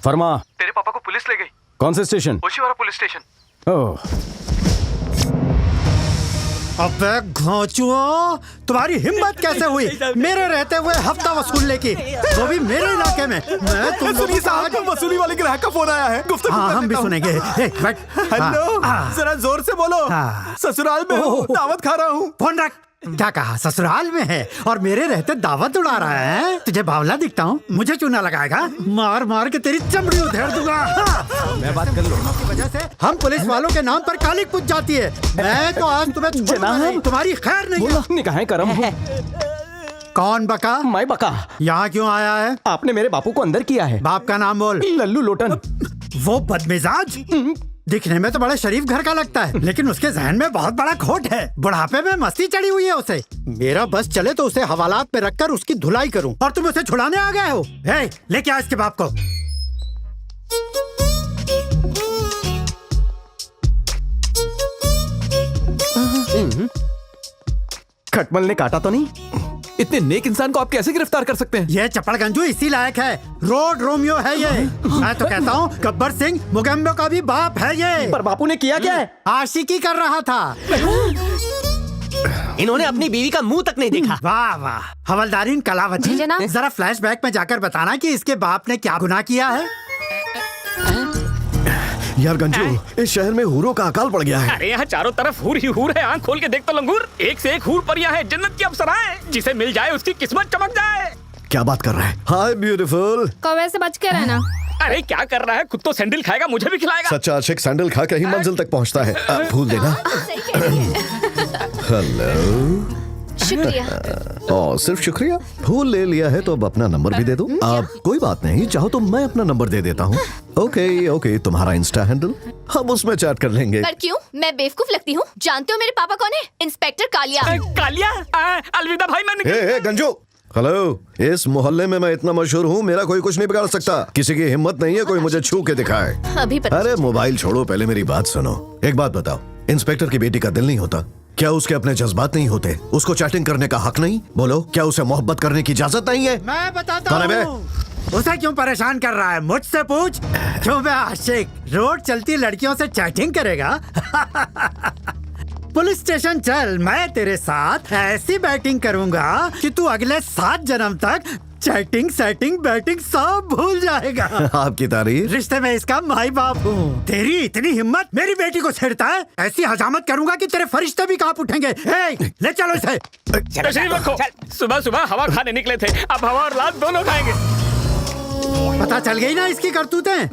फरमा। तेरे पापा को पुलिस ले गई। कौन से स्टेशन? Oshiwara police station. ओह, अबे घोंचुओ, तुम्हारी हिम्मत कैसे हुई मेरे रहते हुए हफ्ता वसूलने की, वो भी मेरे इलाके में। मैं तुम सुनिए साहब, वसूली वाले ग्राहक का फोन आया है। गुफ्तगू हाँ, कर हम भी लेता हूँ। सुनेंगे। हेलो, जरा जोर से बोलो। हाँ। ससुराल में हूँ, दावत खा रहा हूँ। फोन रख। क्या कहा? ससुराल में है और मेरे रहते दावत उड़ा रहा है? तुझे बावला दिखता हूँ? मुझे चूना लगाएगा? मार मार के तेरी चमड़ी उधेड़ दूंगा। हाँ। मैं बात कर लूँ। की वजह से हम पुलिस वालों के नाम पर कालिक पूछ जाती है। मैं तो आज तुम्हें छोड़ूंगा नहीं, तुम्हारी खैर नहीं है। निकाहें करम हो। कौन बका? मैं बका। यहाँ क्यों आया है? आपने मेरे बापू को अंदर किया है। बाप का नाम बोल। लल्लू लोटन। वो बदमिजाज दिखने में तो बड़ा शरीफ घर का लगता है, लेकिन उसके जहन में बहुत बड़ा खोट है। बुढ़ापे में मस्ती चढ़ी हुई है उसे। मेरा बस चले तो उसे हवालात में रखकर उसकी धुलाई करूं, और तुम उसे छुड़ाने आ गए हो। हे, लेके आ इसके बाप को। खटमल ने काटा तो नहीं? इतने नेक इंसान को आप कैसे गिरफ्तार कर सकते हैं? ये चपड़गंजू इसी लायक है। रोड रोमियो है ये। मैं तो कहता हूँ गब्बर सिंह मुगम्बो का भी बाप है ये। पर बापू ने किया क्या है? आशिकी कर रहा था। इन्होंने अपनी बीवी का मुंह तक नहीं देखा। वाह वाह। हवलदारीन कलावती, जी जनाब। जरा फ्लैशबैक में जाकर बताना कि इसके बाप ने क्या गुनाह किया है। यार गंजू, इस शहर में हूरों का अकाल पड़ गया है। अरे यहाँ चारों तरफ हूर ही हूर है। आंख खोल के देख तो लंगूर, एक से एक हूर परियां है, जन्नत की अप्सराएं। जिसे मिल जाए उसकी किस्मत चमक जाए। क्या बात कर रहे हैं? हाय ब्यूटीफुल। कौवे से बच के रहना। अरे क्या कर रहा है? खुद तो सैंडल खाएगा, मुझे भी खिलाएगा। सच्चा आशिक सैंडल खा के ही मंजिल तक पहुंचता है। फूल देना। हेलो। शुक्रिया। सिर्फ शुक्रिया? फूल ले लिया है तो अब अपना नंबर भी दे दो। आप कोई बात नहीं, चाहो तो मैं अपना नंबर दे देता हूँ। ओके, तुम्हारा इंस्टा हैंडल हम उसमें चैट कर लेंगे। पर क्यों? मैं बेवकूफ लगती हूँ? जानते हो मेरे पापा कौन है? इंस्पेक्टर कालिया। कालिया? अलविदा भाई, मैं निकल। ए गंजू, हेलो। इस मोहल्ले में मैं इतना मशहूर हूँ, मेरा कोई कुछ नहीं बिगाड़ सकता। किसी की हिम्मत नहीं है कोई मुझे छू के दिखाए। अभी पता अरे मोबाइल छोड़ो, पहले मेरी बात सुनो। एक बात बताओ, इंस्पेक्टर की बेटी का दिल नहीं होता क्या? उसके अपने जज्बात नहीं होते? उसको चैटिंग करने का हक नहीं? बोलो, क्या उसे मोहब्बत करने की इजाजत नहीं है? मैं बताता कौन है बे? हूँ। उसे क्यों परेशान कर रहा है? मुझसे पूछ। क्यों बे आशिक, रोड चलती लड़कियों से चैटिंग करेगा? पुलिस स्टेशन चल, मैं तेरे साथ ऐसी बैटिंग करूंगा कि तू अगले 7 जन्म तक चैटिंग सेटिंग बैटिंग सब भूल जाएगा। आपकी तारीफ। रिश्ते में इसका माई बाप हूँ। तेरी इतनी हिम्मत मेरी बेटी को छेड़ता है? ऐसी हजामत करूंगा कि तेरे फरिश्ते भी कांप उठेंगे। ले चलो इसे। तशरीफ रखो। सुबह सुबह हवा खाने निकले थे, अब हवा और लात दोनों खाएंगे। पता चल गई ना इसकी करतूतें?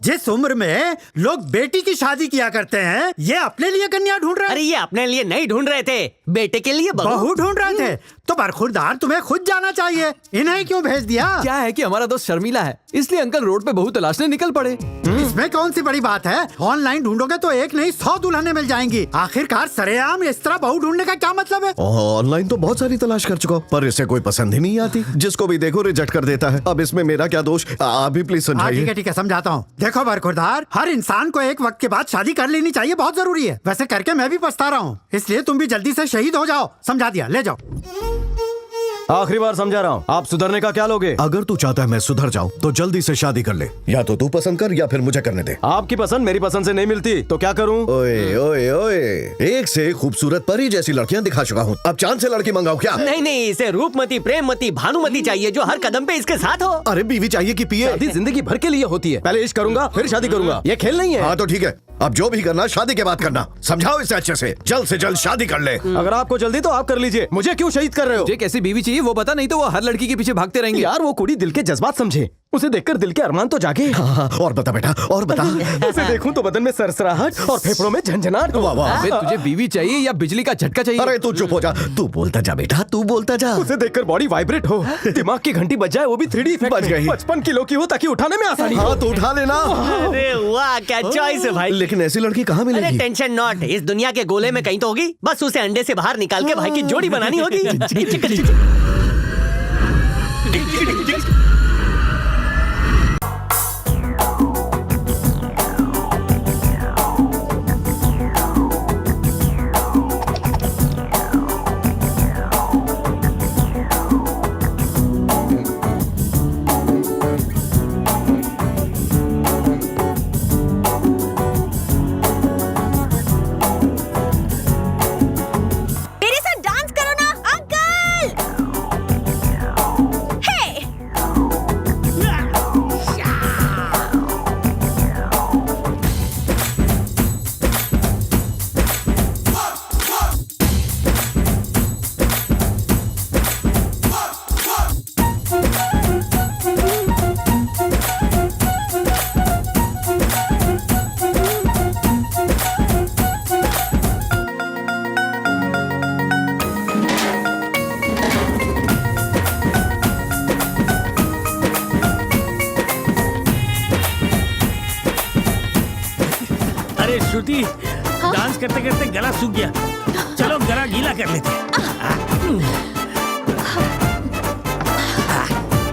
जिस उम्र में लोग बेटी की शादी किया करते हैं, ये अपने लिए कन्या ढूंढ रहे हैं। अरे ये अपने लिए नहीं ढूंढ रहे थे, बेटे के लिए बहू ढूंढ रहे थे। तो बरखुरदार तुम्हें खुद जाना चाहिए। इन्हें क्यों भेज दिया? क्या है कि हमारा दोस्त शर्मिला है, इसलिए अंकल रोड पे बहू तलाशने निकल पड़े। इसमें कौन सी बड़ी बात है? ऑनलाइन ढूंढोगे तो एक नहीं 100 दुल्हनें मिल जाएंगी। आखिरकार सरेआम इस तरह बहू ढूंढने का क्या मतलब है? ऑनलाइन तो बहुत सारी तलाश कर चुका हूं, पर इसे कोई पसंद ही नहीं आती। जिसको भी देखो रिजेक्ट कर देता है। अब इसमें मेरा क्या दोष? आप भी प्लीज समझाइए। ठीक है समझाता हूँ। देखो बरखुरदार, हर इंसान को एक वक्त के बाद शादी कर लेनी चाहिए, बहुत जरूरी है। वैसे करके मैं भी पछता रहा हूँ, इसलिए तुम भी जल्दी से शहीद हो जाओ। समझा दिया, ले जाओ। आखिरी बार समझा रहा हूँ, आप सुधरने का क्या लोगे? अगर तू चाहता है मैं सुधर जाऊं तो जल्दी से शादी कर ले। या तो तू पसंद कर या फिर मुझे करने दे। आपकी पसंद मेरी पसंद से नहीं मिलती तो क्या करूँ? ओए ओए ओए, एक से एक खूबसूरत परी जैसी लड़कियां दिखा चुका हूँ, अब चांद से लड़की मंगाऊं क्या? नहीं, इसे रूपमती, प्रेममती, भानुमती चाहिए जो हर कदम पे इसके साथ हो। अरे बीवी चाहिए कि पिए? शादी जिंदगी भर के लिए होती है। पहले इश्क करूंगा फिर शादी करूंगा, ये खेल नहीं है। हाँ तो ठीक है, अब जो भी करना शादी के बाद करना। समझाओ इसे अच्छे से जल्द शादी कर ले। अगर आपको जल्दी तो आप कर लीजिए, मुझे क्यों शहीद कर रहे हो? मुझे कैसी बीवी चाहिए वो बता, नहीं तो वो हर लड़की के पीछे भागते रहेंगे। यार वो कुड़ी दिल के जज्बात समझे, उसे देखकर दिल के अरमान तो जागे। हाँ, और बता बेटा, और बता। उसे देखूं तो बदन में सरसराहट और फेफड़ों में झंझनाहट। वाह वाह। अबे तुझे बीवी चाहिए या बिजली का झटका चाहिए? अरे तू चुप हो जा, तू बोलता जा बेटा, तू बोलता जा। उसे देखकर बॉडी वाइब्रेट हो, दिमाग की घंटी बज जाए, वो भी 3D इफेक्ट बज गई। 55 किलो की हो ताकि उठाने में आसानी हो। हाँ तो उठा लेना। अरे वाह, क्या चॉइस है भाई। लेकिन ऐसी लड़की कहाँ अरे मिलेगी? टेंशन नॉट, इस दुनिया के गोले में कहीं तो होगी। बस उसे अंडे से बाहर निकाल के भाई की जोड़ी बनानी होगी। अरे श्रुति, डांस करते करते गला सूख गया। चलो गला गीला कर लेते हैं।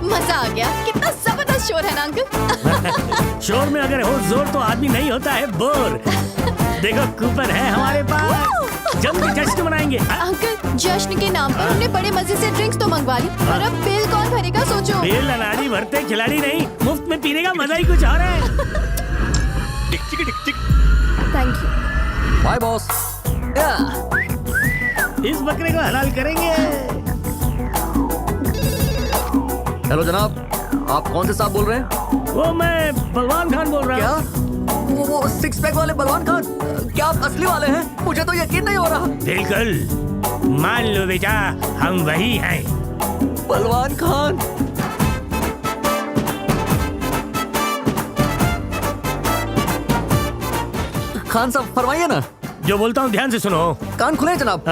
मजा आ गया। कितना जबरदस्त शोर है ना अंकल। शोर में अगर हो जोर तो आदमी नहीं होता है बोर। देखो कूपन है हमारे पास, जल्दी जश्न मनाएंगे। अंकल जश्न के नाम पर हमने बड़े मजे से ड्रिंक्स तो मंगवा ली, पर अब बिल कौन भरेगा सोचो। बिल अनाड़ी भरते खिलाड़ी नहीं, मुफ्त में पीने का मजा ही कुछ और है। Thank you. Bye boss. इस बकरे को हलाल करेंगे। हेलो जनाब, आप कौन से साहब बोल रहे हैं? वो मैं बलवान खान बोल रहा क्या? हूँ। वो सिक्स पैक वाले बलवान खान? क्या आप असली वाले हैं? मुझे तो यकीन नहीं हो रहा। बिल्कुल, मान लो बेटा, हम वही हैं। बलवान खान। खान साहब फरमाइए ना। जो बोलता हूँ ध्यान से सुनो। कान खुले हैं जनाब।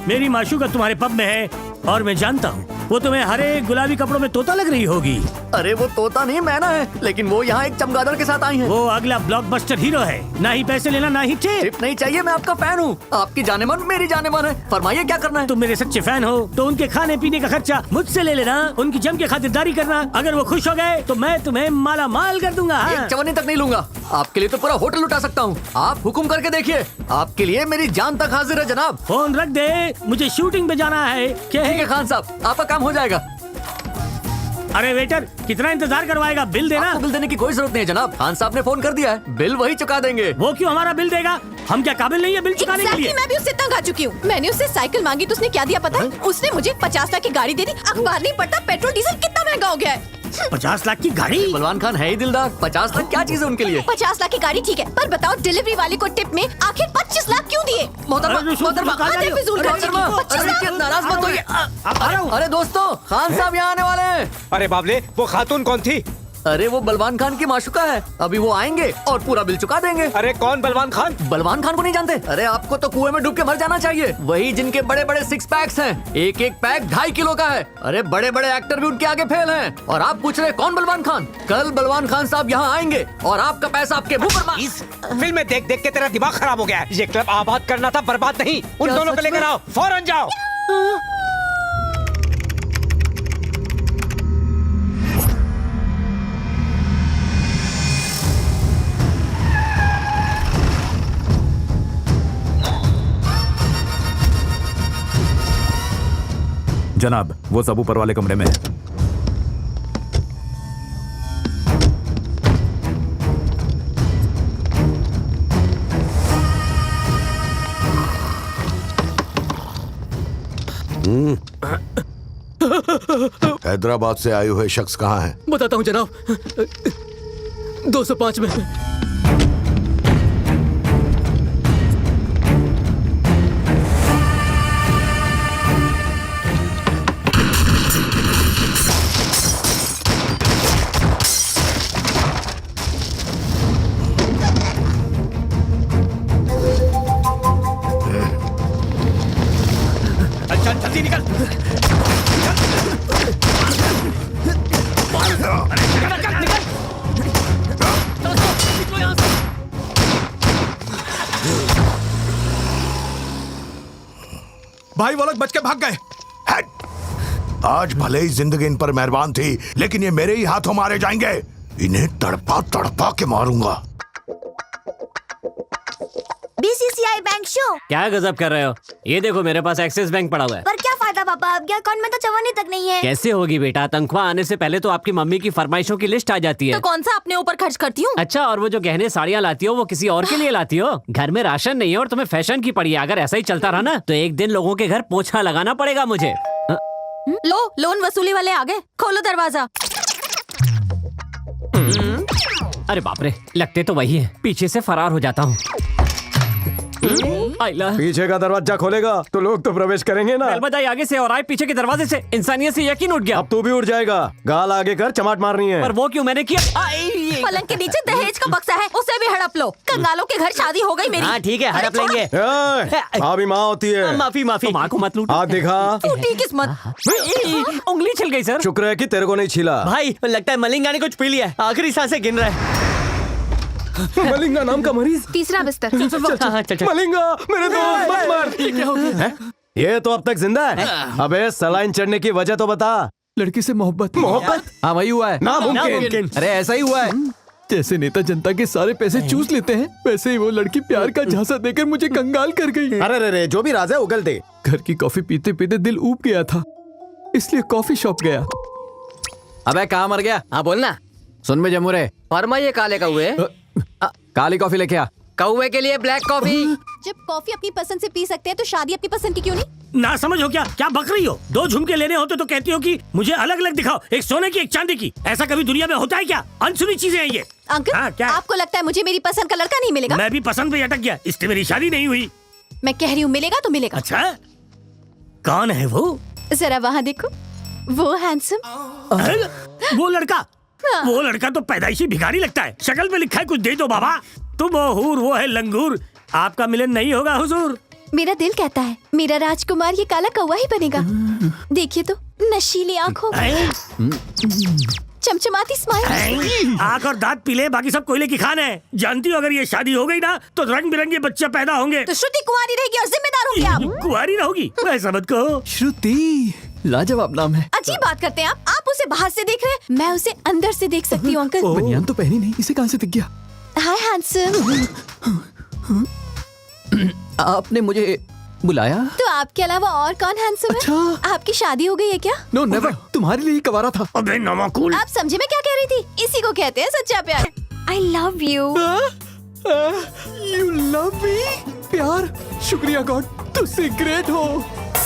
मेरी माशूका तुम्हारे पब में है और मैं जानता हूँ वो तुम्हें हरे गुलाबी कपड़ों में तोता लग रही होगी। अरे वो तोता नहीं मैना है, लेकिन वो यहाँ एक चमगादड़ के साथ आई है। वो अगला ब्लॉकबस्टर हीरो है, ना ही पैसे लेना ना ही टिप। टिप नहीं चाहिए, मैं आपका फैन हूँ। आपकी जानेमान मेरी जानेमान है। फरमाइए क्या करना है? तुम मेरे सच्चे फैन हो तो उनके खाने पीने का खर्चा मुझसे ले लेना, उनकी जम के खातिरदारी करना। अगर वो खुश हो गए तो मैं तुम्हें माला माल कर दूंगा। हाँ? एक चवन्नी तक नहीं लूंगा। आपके लिए तो पूरा होटल लुटा सकता हूँ। आप हुक्म करके देखिए, आपके लिए मेरी जान तक हाजिर है जनाब। फोन रख दे, मुझे शूटिंग पे जाना है। क्या ठीक है खान साहब, आपका काम हो जाएगा। अरे वेटर, कितना इंतजार करवाएगा? बिल देना। आपको बिल देने की कोई जरूरत नहीं है जनाब, खान साहब ने फोन कर दिया है, बिल वही चुका देंगे। वो क्यों हमारा बिल देगा? हम क्या काबिल नहीं है बिल चुकाने के लिए? मैं भी उससे तंग आ चुकी हूँ। मैंने उससे साइकिल मांगी तो उसने क्या दिया पता है? उसने मुझे 50 लाख की गाड़ी दे दी। अखबार नहीं पढ़ता, पेट्रोल डीजल कितना महंगा हो गया है। 50 लाख की गाड़ी? बलवान खान है ही दिलदार, 50 लाख क्या चीज है उनके लिए। 50 लाख की गाड़ी ठीक है, पर बताओ डिलीवरी वाले को टिप में आखिर 25 लाख क्यों दिए? मोहतरमा, अरे, मोहतरमा, आधे फिजूल खर्ची की, 25 लाख। नाराज मत होइए। अरे दोस्तों, खान साहब यहाँ आने वाले हैं। अरे बाबले, वो खातून कौन थी? अरे वो बलवान खान की माशुका है, अभी वो आएंगे और पूरा बिल चुका देंगे। अरे कौन बलवान खान? बलवान खान को नहीं जानते? अरे आपको तो कुएं में डूब के मर जाना चाहिए। वही जिनके बड़े बड़े 6 पैक्स हैं, एक एक पैक 2.5 किलो का है। अरे बड़े बड़े एक्टर भी उनके आगे फेल हैं। और आप पूछ रहे कौन बलवान खान? कल बलवान खान साहब यहाँ आएंगे और आपका पैसा आपके मुंह पर इस फिल्म देख देख के तेरा दिमाग खराब हो गया है। ये क्लब आबाद करना था, बर्बाद नहीं। उन क्या दोनों को सच लेकर में? आओ, फौरन जाओ। जनाब, वो सब ऊपर वाले कमरे में है। हैदराबाद से आए हुए शख्स कहाँ है? बताता हूँ जनाब, 205 में। चल जल्दी निकल। भाई वो लोग बच के भाग गए। आज भले ही जिंदगी इन पर मेहरबान थी, लेकिन ये मेरे ही हाथों मारे जाएंगे। इन्हें तड़पा तड़पा के मारूंगा। BCCI bank show. क्या गजब कर रहे हो? ये देखो मेरे पास एक्सिस बैंक पड़ा हुआ है। पर क्या फायदा पापा, आपके अकाउंट में तो 54 तक नहीं है। कैसे होगी बेटा? तनख्वाह आने से पहले तो आपकी मम्मी की फरमाइशों की लिस्ट आ जाती है। तो कौन सा अपने ऊपर खर्च करती हूँ? अच्छा, और वो जो गहने साड़ियाँ लाती हो वो किसी और के लिए लाती हो? घर में राशन नहीं है और तुम्हें फैशन की पड़ी है। अगर ऐसा ही चलता रहा ना तो एक दिन लोगों के घर पोछा लगाना पड़ेगा मुझे। लो, लोन वसूली वाले आ गए, खोलो दरवाजा। अरे बाप रे, लगते तो वही है। पीछे से फरार हो जाता हूँ। आइला, पीछे का दरवाजा खोलेगा तो लोग तो प्रवेश करेंगे ना। बजाई आगे से और आए पीछे के दरवाजे से। इंसानियत से यकीन उठ गया। अब तू भी उठ जाएगा। गाल आगे कर, चमाट मारनी है। पर वो क्यों मैंने किया? पलंग के नीचे दहेज का बक्सा है, उसे भी हड़प लो। कंगालों के घर शादी हो गई मेरी। हाँ ठीक है, हड़प लेंगे। ए, भाभी माँ होती है। माफी माफी। माँ को मत लूट। हाथ दिखा। टूटी किस्मत। उंगली छिल गई सर। शुक्र है कि तेरे को नहीं छिला। भाई लगता है मलिंगा ने कुछ पी लिया है, आखिरी सांसें गिन रहा है। मलिंगा नाम का मरीज। तीसरा बिस्तर। मलिंगा मेरे दोस्त मत मार। हैं? ये तो अब तक जिंदा है। अबे सलाइन चढ़ने की वजह तो बता। लड़की से मोहब्बत। मोहब्बत? हाँ वही हुआ है। नामुमकिन। अरे ऐसा ही हुआ है। जैसे नेता जनता के सारे पैसे चूस लेते हैं, वैसे ही वो लड़की प्यार का झांसा देकर मुझे कंगाल कर गई। अरे रे जो भी राज है उगल दे। घर की कॉफी पीते पीते दिल ऊब गया था, इसलिए कॉफी शॉप गया। अबे कहाँ मर गया? हाँ बोलना। सुन में जमुरे, फरमाइए काले कौवे। काली कॉफी लेके आ। कौवे के लिए ब्लैक कॉफी। जब कॉफी अपनी पसंद से पी सकते हैं तो शादी अपनी पसंद की क्यों नहीं? ना समझ हो क्या बक रही हो? 2 झुमके लेने होते तो कहती हो कि मुझे अलग अलग दिखाओ, एक सोने की एक चांदी की। ऐसा कभी दुनिया में होता है क्या? अनसुनी चीजें हैं ये। अंकल, हाँ, क्या? आपको लगता है मुझे मेरी पसंद का लड़का नहीं मिलेगा? मैं भी पसंद पे अटक गया, इसलिए मेरी शादी नहीं हुई। मैं कह रही हूँ मिलेगा तो मिलेगा। अच्छा, कौन है वो? जरा वहाँ देखो, वो हैंडसम। वो लड़का? वो लड़का तो पैदाइशी भिखारी लगता है। शक्ल पे लिखा है कुछ दे दो बाबा। तुम वो हूर, वो है लंगूर। आपका मिलन नहीं होगा हुजूर। मेरा दिल कहता है मेरा राजकुमार ये काला कौवा ही बनेगा। देखिए तो नशीली आंखों, चमचमाती स्माइल। आंख और दांत पीले, बाकी सब कोयले की खान है। जानती हो अगर ये शादी हो गई ना तो रंग बिरंगे बच्चे पैदा होंगे। तो श्रुति कुंवारी रहेगी और जिम्मेदार होंगे आप। कुंवारी रहोगी? ऐसा मत कहो। श्रुति लाजवाब नाम है। अजीब बात करते हैं आप उसे बाहर से देख रहे हैं, मैं उसे अंदर से देख सकती हूँ अंकल। बनियान तो पहनी नहीं, इसे कहाँ से दिख गया? हाय हैंडसम। आपने मुझे बुलाया? तो आपके अलावा और कौन हैंडसम है? अच्छा। आपकी शादी हो गई है क्या? नो नेवर, तुम्हारे लिए ही कवारा था। अबे नमाकूल। आप समझे मैं क्या कह रही थी? इसी को कहते हैं सच्चा प्यार। I love you. You love me? प्यार? शुक्रिया गॉड, तुझसे ग्रेट हो।